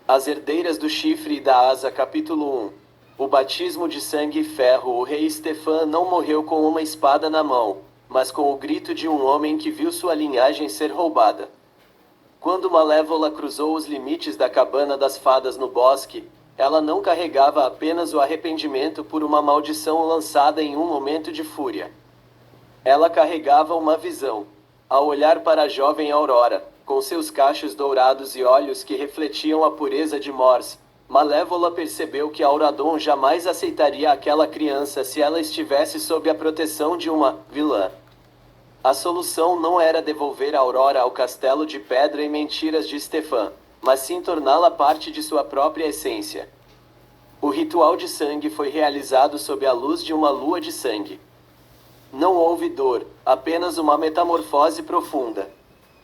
As herdeiras do chifre e da asa, capítulo 1. O batismo de sangue e ferro. O rei Stefan não morreu com uma espada na mão, mas com o grito de um homem que viu sua linhagem ser roubada. Quando Malévola cruzou os limites da cabana das fadas no bosque, ela não carregava apenas o arrependimento por uma maldição lançada em um momento de fúria. Ela carregava uma visão. Ao olhar para a jovem Aurora, com seus cachos dourados e olhos que refletiam a pureza de Morse, Malévola percebeu que Auradon jamais aceitaria aquela criança se ela estivesse sob a proteção de uma vilã. A solução não era devolver a Aurora ao castelo de pedra e mentiras de Stefan, mas sim torná-la parte de sua própria essência. O ritual de sangue foi realizado sob a luz de uma lua de sangue. Não houve dor, apenas uma metamorfose profunda.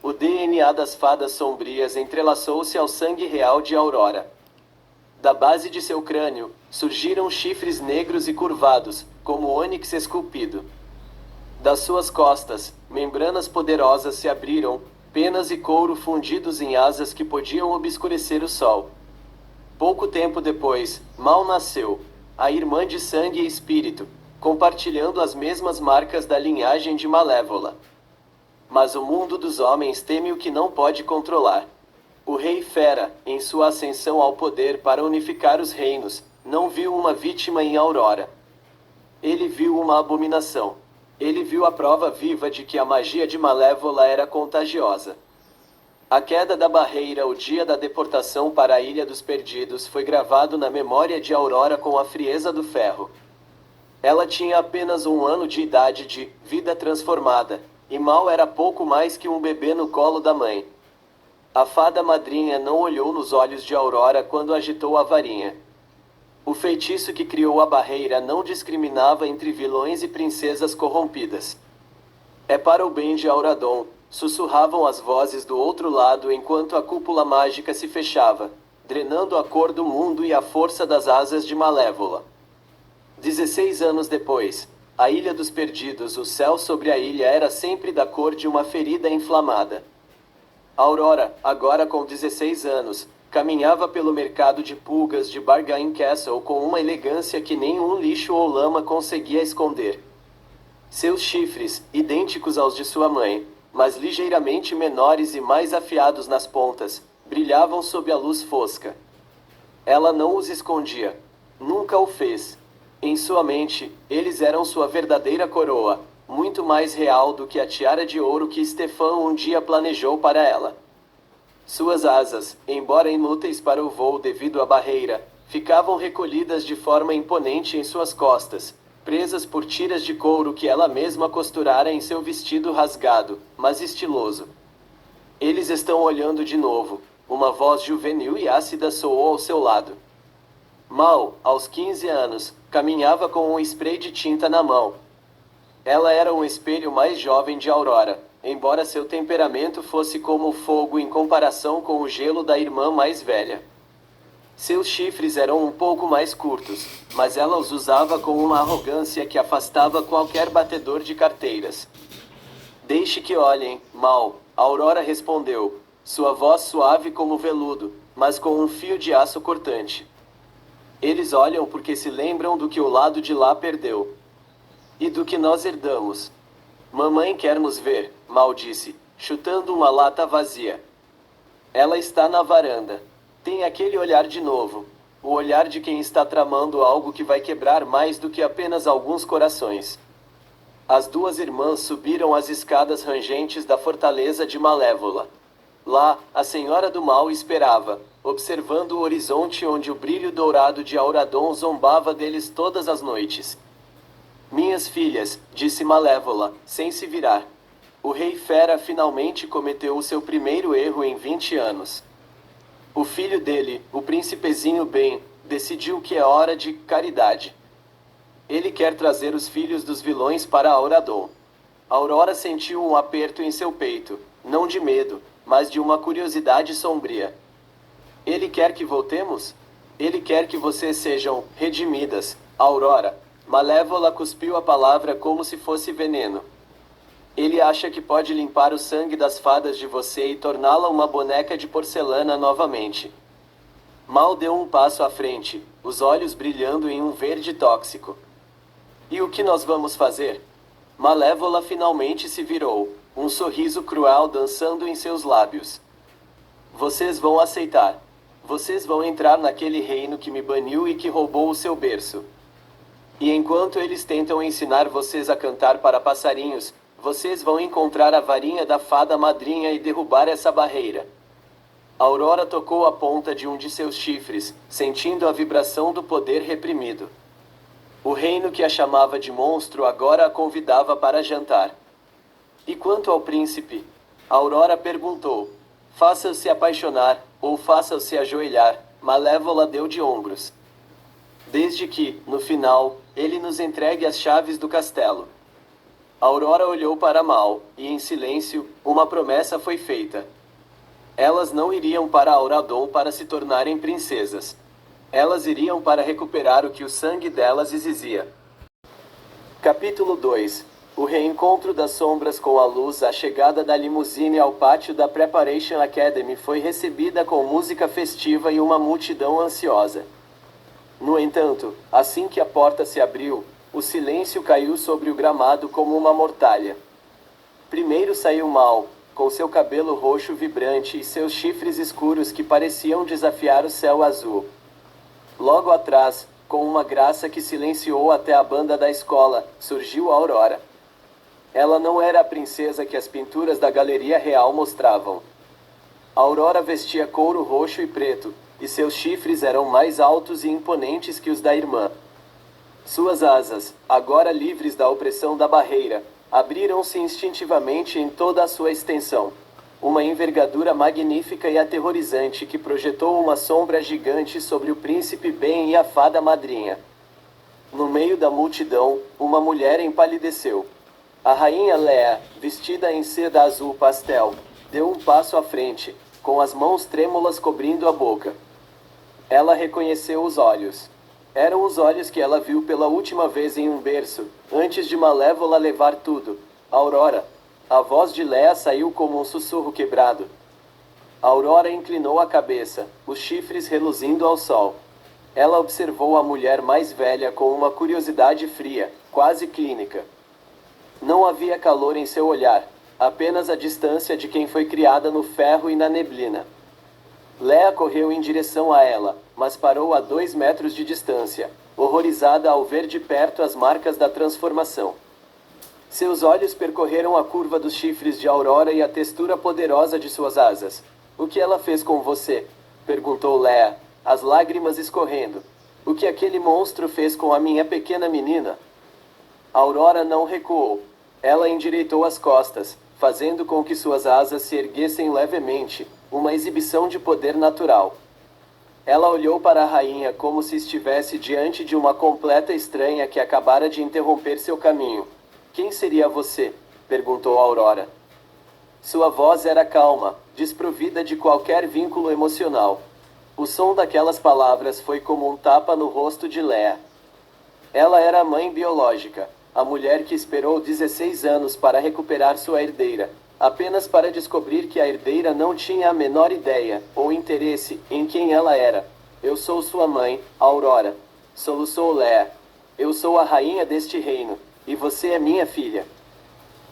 O DNA das fadas sombrias entrelaçou-se ao sangue real de Aurora. Da base de seu crânio, surgiram chifres negros e curvados, como ônix esculpido. Das suas costas, membranas poderosas se abriram, penas e couro fundidos em asas que podiam obscurecer o sol. Pouco tempo depois, Mal nasceu, a irmã de sangue e espírito, compartilhando as mesmas marcas da linhagem de Malévola. Mas o mundo dos homens teme o que não pode controlar. O rei Fera, em sua ascensão ao poder para unificar os reinos, não viu uma vítima em Aurora. Ele viu uma abominação. Ele viu a prova viva de que a magia de Malévola era contagiosa. A queda da barreira, o dia da deportação para a Ilha dos Perdidos, foi gravado na memória de Aurora com a frieza do ferro. Ela tinha apenas 1 ano de idade de vida transformada, e Mal era pouco mais que um bebê no colo da mãe. A fada madrinha não olhou nos olhos de Aurora quando agitou a varinha. O feitiço que criou a barreira não discriminava entre vilões e princesas corrompidas. É para o bem de Auradon, sussurravam as vozes do outro lado enquanto a cúpula mágica se fechava, drenando a cor do mundo e a força das asas de Malévola. 16 anos depois, a Ilha dos Perdidos, o céu sobre a ilha era sempre da cor de uma ferida inflamada. Aurora, agora com 16 anos, caminhava pelo mercado de pulgas de Bargain Castle com uma elegância que nenhum lixo ou lama conseguia esconder. Seus chifres, idênticos aos de sua mãe, mas ligeiramente menores e mais afiados nas pontas, brilhavam sob a luz fosca. Ela não os escondia. Nunca o fez. Em sua mente, eles eram sua verdadeira coroa, muito mais real do que a tiara de ouro que Stefan um dia planejou para ela. Suas asas, embora inúteis para o voo devido à barreira, ficavam recolhidas de forma imponente em suas costas, presas por tiras de couro que ela mesma costurara em seu vestido rasgado, mas estiloso. Eles estão olhando de novo. Uma voz juvenil e ácida soou ao seu lado. Mal, aos 15 anos, caminhava com um spray de tinta na mão. Ela era um espelho mais jovem de Aurora, embora seu temperamento fosse como o fogo em comparação com o gelo da irmã mais velha. Seus chifres eram um pouco mais curtos, mas ela os usava com uma arrogância que afastava qualquer batedor de carteiras. Deixe que olhem, Mal, Aurora respondeu, sua voz suave como veludo, mas com um fio de aço cortante. Eles olham porque se lembram do que o lado de lá perdeu. E do que nós herdamos. Mamãe quer nos ver, Mal disse, chutando uma lata vazia. Ela está na varanda. Tem aquele olhar de novo. O olhar de quem está tramando algo que vai quebrar mais do que apenas alguns corações. As duas irmãs subiram as escadas rangentes da fortaleza de Malévola. Lá, a Senhora do Mal esperava, observando o horizonte onde o brilho dourado de Auradon zombava deles todas as noites. Minhas filhas, disse Malévola, sem se virar. O rei Fera finalmente cometeu o seu primeiro erro em 20 anos. O filho dele, o príncipezinho Ben, decidiu que é hora de caridade. Ele quer trazer os filhos dos vilões para Auradon. Aurora sentiu um aperto em seu peito, não de medo, mas de uma curiosidade sombria. Ele quer que voltemos? Ele quer que vocês sejam redimidas, Aurora. Malévola cuspiu a palavra como se fosse veneno. Ele acha que pode limpar o sangue das fadas de você e torná-la uma boneca de porcelana novamente. Mal deu um passo à frente, os olhos brilhando em um verde tóxico. E o que nós vamos fazer? Malévola finalmente se virou, um sorriso cruel dançando em seus lábios. Vocês vão aceitar. Vocês vão entrar naquele reino que me baniu e que roubou o seu berço. E enquanto eles tentam ensinar vocês a cantar para passarinhos, vocês vão encontrar a varinha da fada madrinha e derrubar essa barreira. Aurora tocou a ponta de um de seus chifres, sentindo a vibração do poder reprimido. O reino que a chamava de monstro agora a convidava para jantar. E quanto ao príncipe? Aurora perguntou. Faça-o se apaixonar, ou faça-o se ajoelhar. Malévola deu de ombros. Desde que, no final, ele nos entregue as chaves do castelo. Aurora olhou para Mal, e em silêncio, uma promessa foi feita. Elas não iriam para Auradon para se tornarem princesas. Elas iriam para recuperar o que o sangue delas exigia. Capítulo 2. O reencontro das sombras com a luz. A chegada da limusine ao pátio da Preparation Academy foi recebida com música festiva e uma multidão ansiosa. No entanto, assim que a porta se abriu, o silêncio caiu sobre o gramado como uma mortalha. Primeiro saiu Mal, com seu cabelo roxo vibrante e seus chifres escuros que pareciam desafiar o céu azul. Logo atrás, com uma graça que silenciou até a banda da escola, surgiu Aurora. Ela não era a princesa que as pinturas da Galeria Real mostravam. Aurora vestia couro roxo e preto, e seus chifres eram mais altos e imponentes que os da irmã. Suas asas, agora livres da opressão da barreira, abriram-se instintivamente em toda a sua extensão. Uma envergadura magnífica e aterrorizante que projetou uma sombra gigante sobre o príncipe Ben e a fada madrinha. No meio da multidão, uma mulher empalideceu. A rainha Leia, vestida em seda azul pastel, deu um passo à frente, com as mãos trêmulas cobrindo a boca. Ela reconheceu os olhos. Eram os olhos que ela viu pela última vez em um berço, antes de Malévola levar tudo. Aurora. A voz de Leia saiu como um sussurro quebrado. Aurora inclinou a cabeça, os chifres reluzindo ao sol. Ela observou a mulher mais velha com uma curiosidade fria, quase clínica. Não havia calor em seu olhar, apenas a distância de quem foi criada no ferro e na neblina. Leia correu em direção a ela, mas parou a 2 metros de distância, horrorizada ao ver de perto as marcas da transformação. Seus olhos percorreram a curva dos chifres de Aurora e a textura poderosa de suas asas. O que ela fez com você? Perguntou Leia, as lágrimas escorrendo. O que aquele monstro fez com a minha pequena menina? Aurora não recuou. Ela endireitou as costas, fazendo com que suas asas se erguessem levemente, uma exibição de poder natural. Ela olhou para a rainha como se estivesse diante de uma completa estranha que acabara de interromper seu caminho. Quem seria você? Perguntou Aurora. Sua voz era calma, desprovida de qualquer vínculo emocional. O som daquelas palavras foi como um tapa no rosto de Leia. Ela era a mãe biológica, a mulher que esperou 16 anos para recuperar sua herdeira, apenas para descobrir que a herdeira não tinha a menor ideia, ou interesse, em quem ela era. Eu sou sua mãe, Aurora. Soluçou Leia. Eu sou a rainha deste reino, e você é minha filha.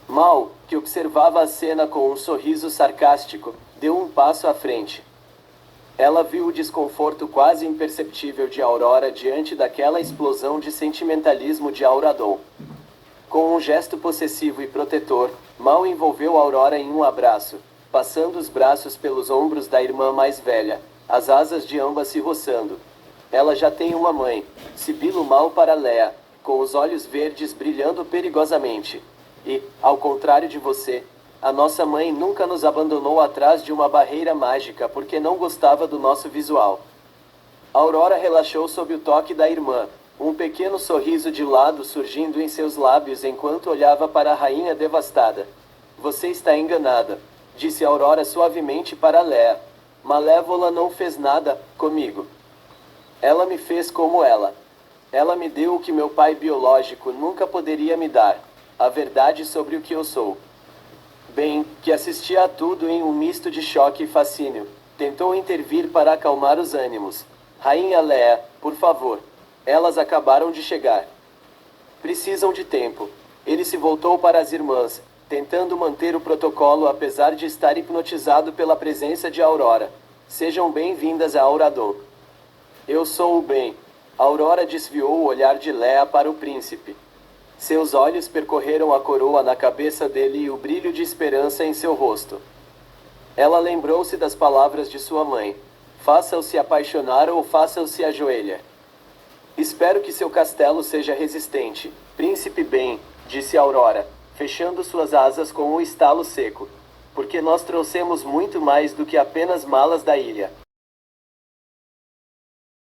Mal, que observava a cena com um sorriso sarcástico, deu um passo à frente. Ela viu o desconforto quase imperceptível de Aurora diante daquela explosão de sentimentalismo de Auradon. Com um gesto possessivo e protetor, Mal envolveu Aurora em um abraço, passando os braços pelos ombros da irmã mais velha, as asas de ambas se roçando. Ela já tem uma mãe, sibilo Mal para Leia, com os olhos verdes brilhando perigosamente. E, ao contrário de você, a nossa mãe nunca nos abandonou atrás de uma barreira mágica porque não gostava do nosso visual. Aurora relaxou sob o toque da irmã, um pequeno sorriso de lado surgindo em seus lábios enquanto olhava para a rainha devastada. Você está enganada, disse Aurora suavemente para Leia. Malévola não fez nada comigo. Ela me fez como ela. Ela me deu o que meu pai biológico nunca poderia me dar, a verdade sobre o que eu sou. Bem, que assistia a tudo em um misto de choque e fascínio. Tentou intervir para acalmar os ânimos. Rainha Leia, por favor. Elas acabaram de chegar. Precisam de tempo. Ele se voltou para as irmãs, tentando manter o protocolo apesar de estar hipnotizado pela presença de Aurora. Sejam bem-vindas a Auradon. Eu sou o bem. Aurora desviou o olhar de Leia para o príncipe. Seus olhos percorreram a coroa na cabeça dele e o brilho de esperança em seu rosto. Ela lembrou-se das palavras de sua mãe. Faça-o se apaixonar ou faça-o se ajoelhar. Espero que seu castelo seja resistente, príncipe bem, disse Aurora, fechando suas asas com um estalo seco. Porque nós trouxemos muito mais do que apenas malas da ilha.